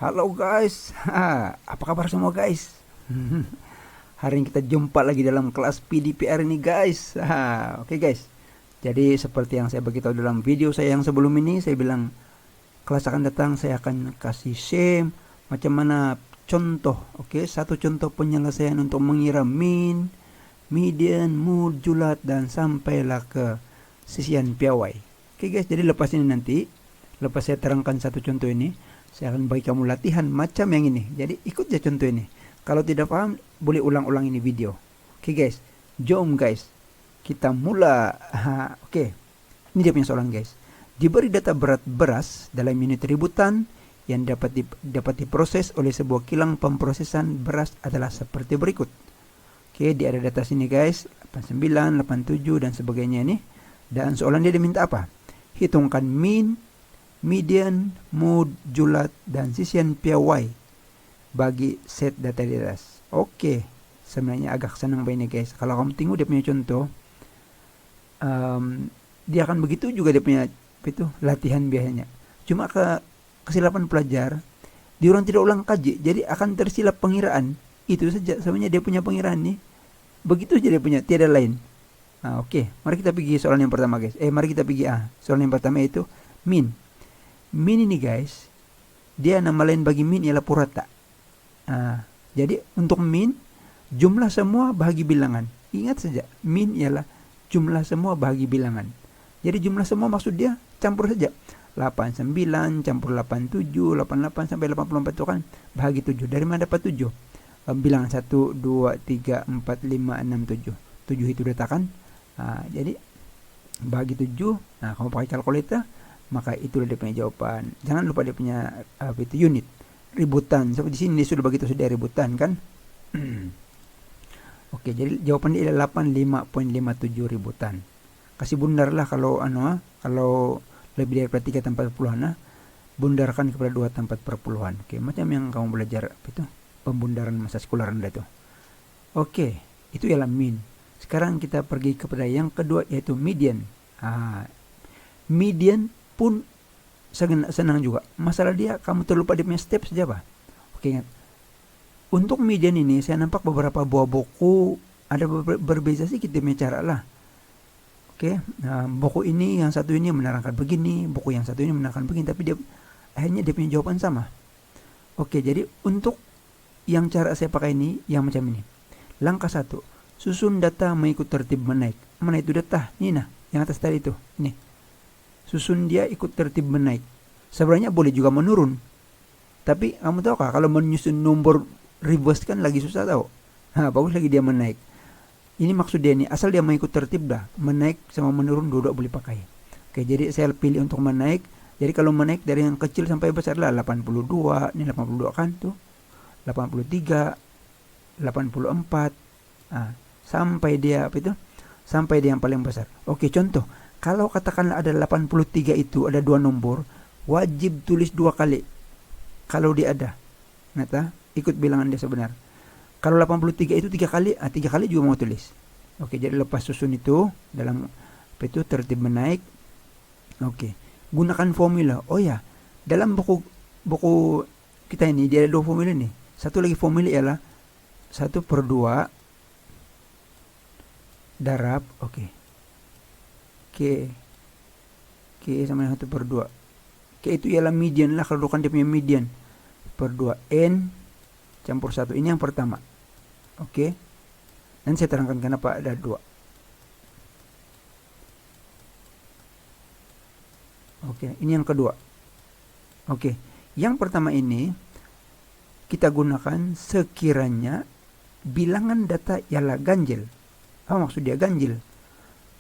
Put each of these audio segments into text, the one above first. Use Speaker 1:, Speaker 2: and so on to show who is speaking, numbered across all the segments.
Speaker 1: Halo guys, apa kabar semua guys? Hari ini kita jumpa lagi dalam kelas PDPR ini guys. Oke guys, jadi seperti yang saya beritahu dalam video saya yang sebelum ini, saya bilang kelas akan datang saya akan kasih share macam mana contoh, oke, satu contoh penyelesaian untuk mengira mean, median, modulat dan sampailah ke sisian piawai. Oke guys, jadi lepas ini nanti, lepas saya terangkan satu contoh ini, saya akan bagi kamu latihan macam yang ini. Jadi ikut aja contoh ini. Kalau tidak paham, boleh ulang-ulang ini video. Oke guys, jom guys, kita mulai. Oke, ini dia punya soalan guys. Diberi data berat beras dalam unit ributan yang dapat diproses oleh sebuah kilang pemprosesan beras adalah seperti berikut. Oke, dia ada data sini guys, 89, 87 dan sebagainya ini. Dan soalan dia diminta apa? Hitungkan mean, median, modulat, dan sisian piawai bagi set data di atas. Oke, sebenarnya agak senang ini guys. Kalau kamu tengok dia punya contoh, dia akan begitu juga dia punya itu latihan biasanya. Cuma kesilapan pelajar, dia orang tidak ulang kaji, jadi akan tersilap pengiraan. Itu saja sebenarnya dia punya pengiraan nih. Begitu aja dia punya, tiada lain. Oke, mari kita pergi soalan yang pertama guys. Mari kita pergi soalan yang pertama itu mean. Mean ini guys, dia nama lain bagi mean ialah purata. Jadi untuk mean, jumlah semua bahagi bilangan. Ingat saja, mean ialah jumlah semua bahagi bilangan. Jadi jumlah semua maksud dia campur saja. 89 campur 87, 88 sampai 84 itu kan bahagi 7. Dari mana dapat 7? Bilangan 1, 2, 3, 4, 5, 6, 7. 7 itu letakkan. Jadi bahagi 7. Nah, kamu pakai kalkulator, maka itulah dia punya jawaban. Jangan lupa dia punya itu unit ributan. Seperti di sini dia sudah begitu sudah ributan kan. Oke, jadi jawaban dia adalah 85.57 ributan. Kasih bundar lah kalau kalau lebih dari 3 tanpa perpuluhan, bundarkan kepada 2 tanpa perpuluhan. Oke, macam yang kamu belajar itu pembundaran masa sekolah rendah itu. Oke, itu ialah mean. Sekarang kita pergi kepada yang kedua yaitu median. Median pun senang juga. Masalah dia kamu terlupa dia punya step saja Pak. Oke, ingat. Untuk median ini saya nampak beberapa buah buku ada berbeza sih kita punya cara lah. Oke, buku ini yang satu ini menerangkan begini, buku yang satu ini menerangkan begini, tapi dia akhirnya dia punya jawaban sama. Oke, jadi untuk yang cara saya pakai ini yang macam ini. Langkah 1, susun data mengikut tertib menaik. Mana itu data? Ini nah, yang atas tadi itu. Ini. Susun dia ikut tertib menaik. Sebenarnya boleh juga menurun. Tapi kamu tahu kah kalau menyusun nomor reverse kan lagi susah tahu. Bagus lagi dia menaik. Ini maksud dia nih, asal dia mengikut tertib dah. Menaik sama menurun dua-dua boleh pakai. Oke, jadi saya pilih untuk menaik. Jadi kalau menaik dari yang kecil sampai besar lah 82, ini 82 kan tuh. 83, 84. Sampai dia apa itu? Sampai dia yang paling besar. Oke, contoh. Kalau katakanlah ada 83 itu ada 2 nombor, wajib tulis 2 kali. Kalau dia ada. Nata, ikut bilangan dia sebenar. Kalau 83 itu 3 kali, 3 kali juga mau tulis. Oke, jadi lepas susun itu dalam apa itu tertib menaik. Oke, gunakan formula. Oh ya, dalam buku kita ini dia ada 2 formula nih. Satu lagi formula ialah 1/2 darab, oke, sama dengan 1/2. Itu ialah median lah, kalau bukan dia punya median. Per 2 N campur 1. Ini yang pertama. Oke. Dan saya terangkan kenapa ada 2. Oke, ini yang kedua. Oke. Yang pertama ini kita gunakan sekiranya bilangan data ialah ganjil. Apa maksud dia ganjil?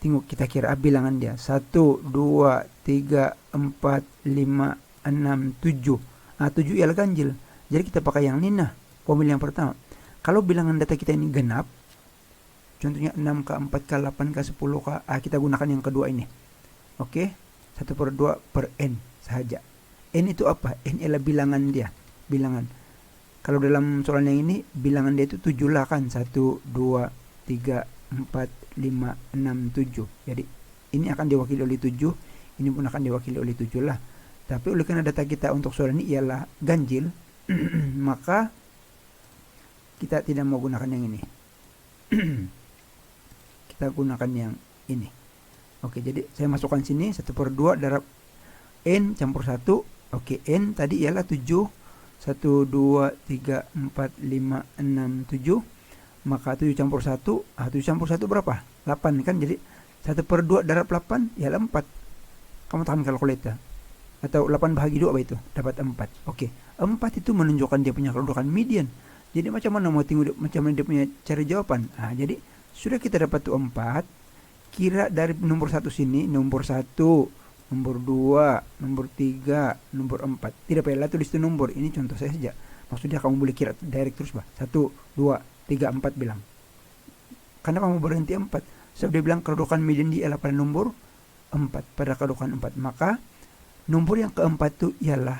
Speaker 1: Tengok kita kira bilangan dia 1, 2, 3, 4, 5, 6, 7. 7 ialah ganjil. Jadi kita pakai yang ini nah, formula yang pertama. Kalau bilangan data kita ini genap, contohnya 6K, 4K, 8K, 10K, kita gunakan yang kedua ini. Oke, 1/2 per N saja. N itu apa? N ialah bilangan dia. Bilangan. Kalau dalam soalan yang ini, bilangan dia itu 7 lah kan. 1, 2, 3, 4, 5, 6, 7. Jadi ini akan diwakili oleh 7, ini pun akan diwakili oleh 7 lah. Tapi oleh karena data kita untuk soal ini ialah ganjil, Maka kita tidak mau gunakan yang ini. Kita gunakan yang ini. Oke, jadi saya masukkan sini 1/2 darab N campur 1. Oke, N tadi ialah 7. 1, 2, 3, 4, 5, 6, 7. Maka 7 campur 1. 7 campur 1 berapa? 8 kan? Jadi 1/2 darab 8 ialah 4. Kamu tahan kalkulator. Atau 8 bahagi 2 apa itu? Dapat 4. Oke, 4 itu menunjukkan dia punya kedudukan median. Jadi macam mana mau tengok macam mana dia punya cari jawaban? Jadi sudah kita dapat tuh 4. Kira dari nomor 1 sini, nomor 1, nomor 2, nomor 3, nomor 4. Tidak payah tulis itu nomor. Ini contoh saya saja. Maksudnya kamu boleh kira direct terus, 1, 2, 3, 4 bilang. Karena kamu berhenti 4. Sebab dia bilang kedudukan median dia ialah pada nomor 4. Pada kedudukan 4. Maka nomor yang keempat itu ialah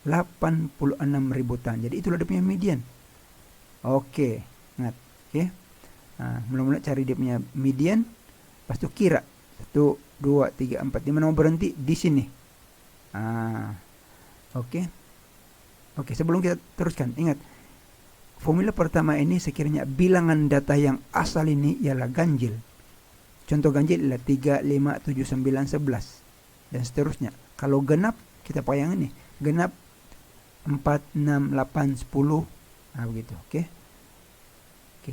Speaker 1: 86 ributan. Jadi itulah dia punya median. Oke, ingat. Oke. Mula-mula cari dia punya median. Lepas itu kira 1, 2, 3, 4. Di mana mau berhenti? Di sini. Oke. Oke, sebelum kita teruskan, ingat. Formula pertama ini sekiranya bilangan data yang asal ini ialah ganjil. Contoh ganjil ialah 3, 5, 7, 9, 11. Dan seterusnya. Kalau genap, kita pakai yang ini. Genap 4, 6, 8, 10. Begitu. Oke.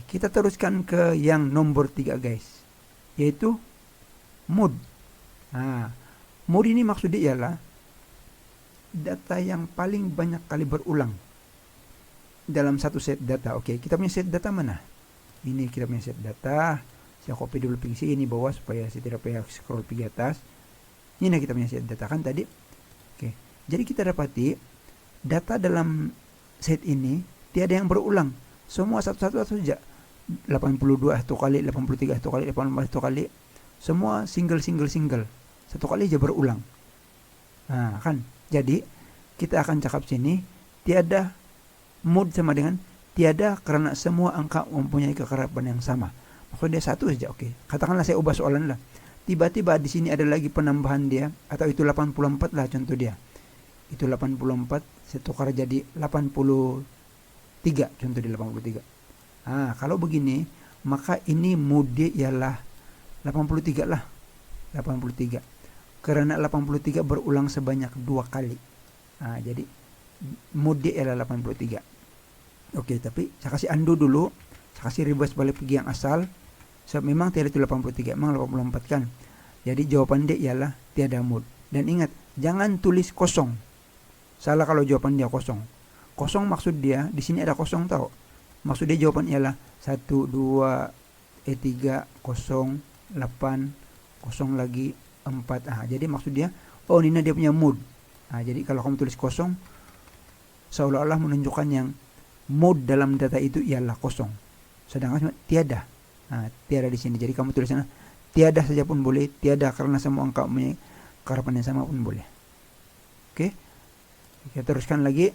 Speaker 1: Kita teruskan ke yang nomor 3 guys. Yaitu mood. Mood ini maksudnya ialah data yang paling banyak kali berulang dalam satu set data. Oke, kita punya set data mana? Ini kita punya set data. Saya copy dulu fungsi ini bawah supaya saya tidak payah scroll pergi atas. Ini kita punya set data kan tadi. Oke. Jadi kita dapati data dalam set ini tiada yang berulang. Semua satu-satu saja. 82 satu kali, 83 satu kali, 84 satu kali. Semua single. Satu kali aja berulang. Kan. Jadi kita akan cakap sini tiada mood sama dengan tiada karena semua angka mempunyai kekeraban yang sama. Maksudnya satu saja. Oke. Katakanlah saya ubah soalan lah. Tiba-tiba di sini ada lagi penambahan dia atau itu 84 lah contoh dia. Itu 84 saya tukar jadi 83 contoh di 83. Kalau begini maka ini mode ialah 83 lah. 83. Karena 83 berulang sebanyak 2 kali. Jadi mode ialah 83. Oke, tapi saya kasih undo dulu. Saya kasih reverse balik pergi yang asal. So, memang tiada itu 83, memang 84 kan. Jadi jawaban dia ialah tiada mood. Dan ingat, jangan tulis kosong. Salah kalau jawaban dia kosong. Kosong maksud dia, di sini ada kosong tahu. Maksud dia jawaban ialah 1, 2, 3, 0, 8, kosong lagi, 4. Jadi maksud dia, ini dia punya mood. Jadi kalau kamu tulis kosong, seolah-olah menunjukkan yang mood dalam data itu ialah kosong. Sedangkan tiada. Tiada di sini. Jadi kamu tulis sana tiada saja pun boleh, tiada karena semua angka punya keharapan yang sama pun boleh. Oke. Kita teruskan lagi.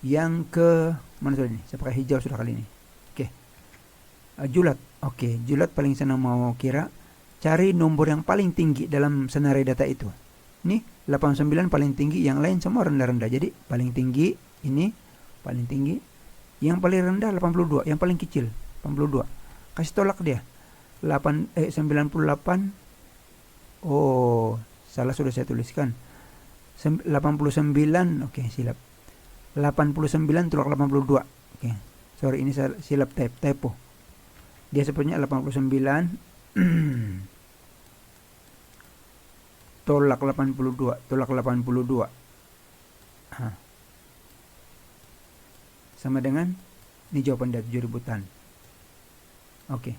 Speaker 1: Yang ke mana sudah ini? Saya pakai hijau sudah kali ini. Oke. Julat. Oke, julat paling senang mau kira cari nomor yang paling tinggi dalam senarai data itu. Ini 89 paling tinggi, yang lain semua rendah-rendah. Jadi paling tinggi ini paling tinggi. Yang paling rendah 82, yang paling kecil 82. Kasih tolak dia. 98. Salah sudah saya tuliskan. 89. Oke, silap. 89 tolak 82. Oke. Sorry, ini silap typo. Dia sebenarnya 89 tolak 82, tolak 82. Sama dengan ini jawaban dari 7 ributan. Oke.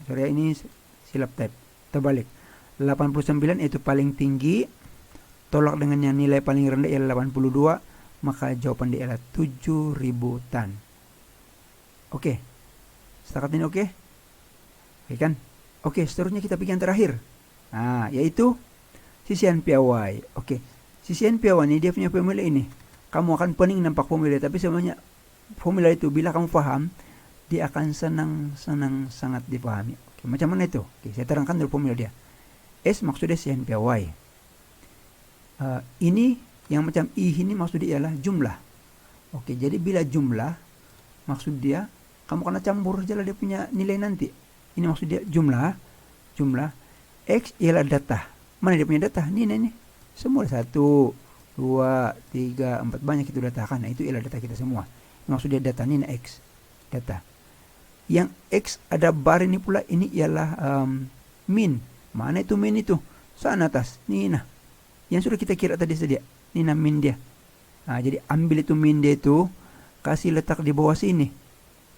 Speaker 1: Sorry, ini silap type. Terbalik. 89 itu paling tinggi, tolak dengan yang nilai paling rendah ialah 82, maka jawaban dia adalah 7 ributan. Oke. Setakat ini oke? Oke kan? Oke, seterusnya kita bikin yang terakhir. Yaitu sisian piawai. Oke. Sisian piawai ini dia punya formula ini. Kamu akan pening nampak formula, tapi sebenarnya formula itu bila kamu paham, dia akan senang sangat dipahami. Oke, macam mana itu? Oke, saya terangkan dulu formula dia. S maksudnya sisian piawai. Ini Yang macam I ini maksud dia ialah jumlah. Oke, jadi bila jumlah, maksud dia kamu kena campur aja lah dia punya nilai nanti. Ini maksud dia jumlah. X ialah data. Mana dia punya data? Ini. Semua 1, 2, 3, 4. Banyak itu data kan. Nah, itu ialah data kita semua. Maksud dia data. Ini X. Data. Yang X ada bar ini pula. Ini ialah min. Mana itu min itu? Sana atas. Ini nah. Yang sudah kita kira tadi sedia. Ini nah min dia. Nah, jadi ambil itu min dia itu. Kasih letak di bawah sini.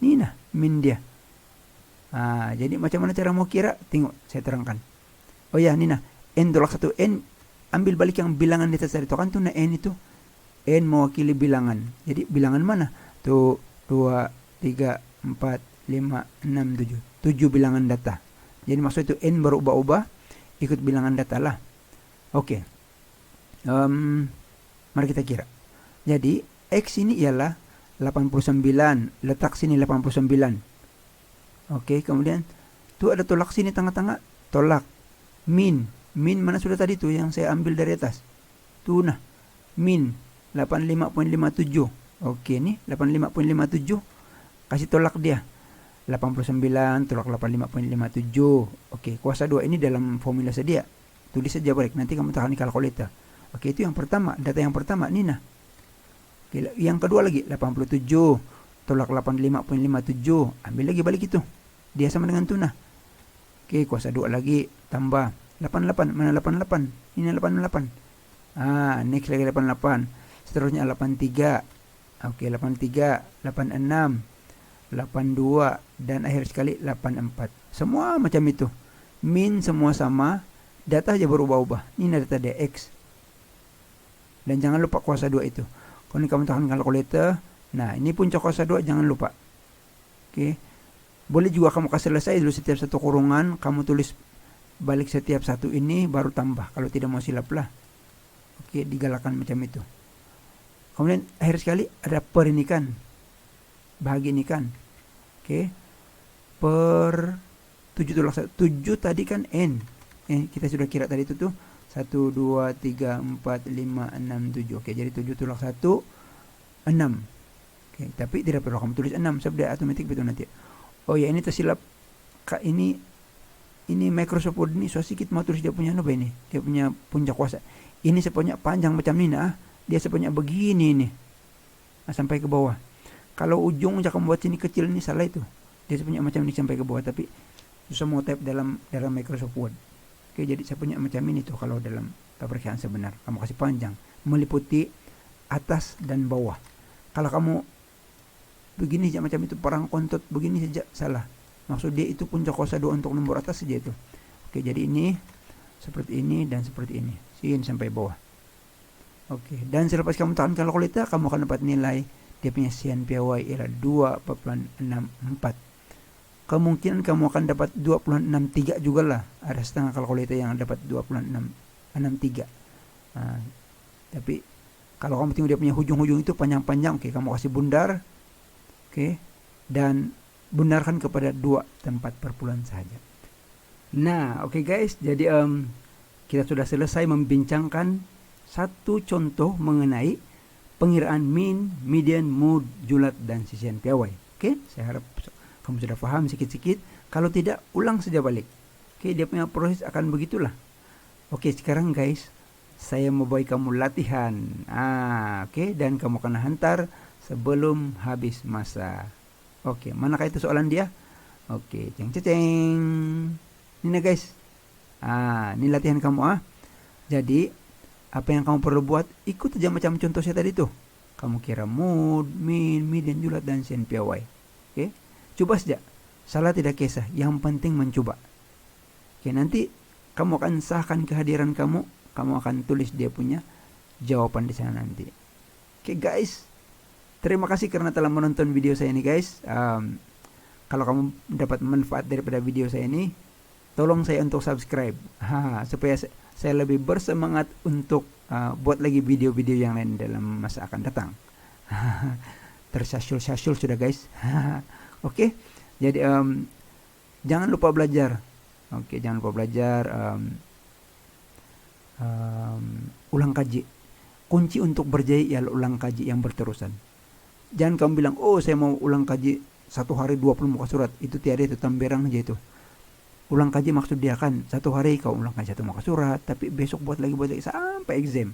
Speaker 1: Ini nah min dia. Nah, jadi macam mana cara mau kira? Tengok saya terangkan. Oh ya, ini nah. N tolak 1. N ambil balik yang bilangan di atas tadi. Itu kan tuh nah N itu. N mewakili bilangan. Jadi bilangan mana? Tuh 2, 3, 4, 5, 6, 7. 7 bilangan data. Jadi maksud itu N berubah-ubah. Ikut bilangan data lah. Oke. Mari kita kira. Jadi X ini ialah 89. Letak sini 89. Oke, kemudian tuh ada tolak sini tengah-tengah. Tolak. Min mana sudah tadi tuh yang saya ambil dari atas. Tuh nah. Min 85.57. Oke, nih 85.57. Kasih tolak dia. 89 tolak 85.57. Oke, kuasa 2 ini dalam formula sedia. Tulis saja balik. Nanti kamu tekan di kalkulator. Oke, itu yang pertama. Data yang pertama. Nih nah. Oke, yang kedua lagi 87 tolak 85.57. Ambil lagi balik itu. Dia sama dengan tuh nah. Oke, kuasa 2 lagi tambah 88. Mana 88? Ini 88. Next lagi 88. Seterusnya 83. Oke, 83, 86, 82 dan akhir sekali 84. Semua macam itu. Min semua sama, data aja berubah-ubah. Ini data dia X. Dan jangan lupa kuasa 2 itu. Kalau kamu tekan kalkulator, nah ini puncak kuasa 2 jangan lupa. Oke. Boleh juga kamu kasih selesai dulu setiap satu kurungan, kamu tulis balik setiap satu ini baru tambah. Kalau tidak mau silap lah. Oke, digalakan macam itu. Kemudian akhir sekali ada per ini kan. Bahagi ini kan. Oke. Per 7 tolak 1. 7 tadi kan N. Kita sudah kira tadi itu tuh 1, 2, 3, 4, 5, 6, 7. Oke, jadi 7 tolak 1, 6. Oke, tapi tidak perlu kamu tulis 6. Sebab dia otomatis betul nanti. Oh ya, ini tersilap. Ini Microsoft Word ini so sedikit mau tulis dia punya apa ini? Dia punya puncak kuasa. Ini sepunya panjang macam ini nah. Dia sepunya begini nih. Nah, sampai ke bawah. Kalau ujung kamu buat sini kecil ini salah itu. Dia sepunya macam ini sampai ke bawah, tapi susah mau type dalam Microsoft Word. Oke, jadi saya punya macam ini tuh kalau dalam pemeriksaan sebenar. Kamu kasih panjang, meliputi atas dan bawah. Kalau kamu begini saja macam itu perang kontot begini saja salah. Maksud dia itu puncak kuasa 2 untuk nomor atas saja itu. Oke, jadi ini seperti ini dan seperti ini. Sini sampai bawah. Oke, dan selepas kamu tekan kalkulator, kamu akan dapat nilai dia punya sian piawai ialah 2,64. Kemungkinan kamu akan dapat 2,63 juga lah. Ada setengah kalkulator yang dapat 2,63. Tapi kalau kamu tengok dia punya hujung-hujung itu panjang-panjang, oke, kamu kasih bundar. Oke, dan bundarkan kepada 2 tempat perpuluhan saja. Nah, oke guys, jadi kita sudah selesai membincangkan satu contoh mengenai pengiraan min, median, mode, julat, dan sisian piawai. Oke, saya harap kamu sudah paham sedikit-sedikit. Kalau tidak, ulang saja balik. Oke, dia punya proses akan begitulah. Oke, sekarang guys, saya mau bawa kamu latihan. Oke, dan kamu akan hantar sebelum habis masa. Oke, manakah itu soalan dia? Oke, ceng. Ini guys. Ini latihan kamu Jadi apa yang kamu perlu buat, ikut aja macam contoh saya tadi tuh. Kamu kira mood, min, median, julat, dan sian piawai. Oke, coba saja. Salah tidak kisah, yang penting mencoba. Oke, nanti kamu akan sahkan kehadiran kamu. Kamu akan tulis dia punya jawaban di sana nanti. Oke guys, terima kasih karena telah menonton video saya ini guys. Kalau kamu dapat manfaat daripada video saya ini, tolong saya untuk subscribe. Supaya saya lebih bersemangat untuk buat lagi video-video yang lain dalam masa akan datang. Tersasyul-sasyul sudah guys. Oke, jadi jangan lupa belajar. Oke, jangan lupa belajar. Ulang kaji. kunci untuk berjaya ialah ulang kaji yang berterusan. Jangan kamu bilang, oh saya mau ulang kaji 1 hari 20 muka surat. Itu tiada, itu tamberang aja itu. Ulang kaji maksud dia kan, 1 hari kau ulang kaji 1 muka surat, tapi besok buat lagi sampai exam.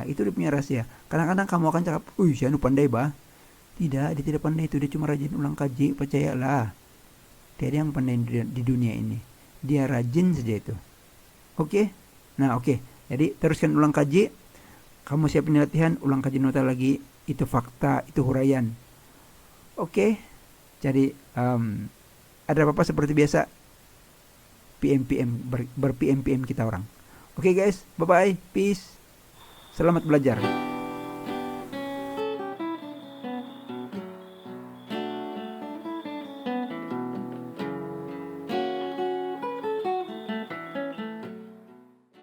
Speaker 1: Itu dia punya rahasia. Kadang-kadang kamu akan cakap, saya pandai bah. Tidak, dia tidak pandai itu, dia cuma rajin ulang kaji, percayalah. Tiada yang pandai di dunia ini. Dia rajin saja itu. Oke? Nah, oke. Jadi teruskan ulang kaji. Kamu siapin latihan, ulang kaji nota lagi. Itu fakta, itu huraian. Oke? Jadi ada apa-apa seperti biasa, ber-PM-PM kita orang. Oke guys, bye-bye. Peace. Selamat belajar.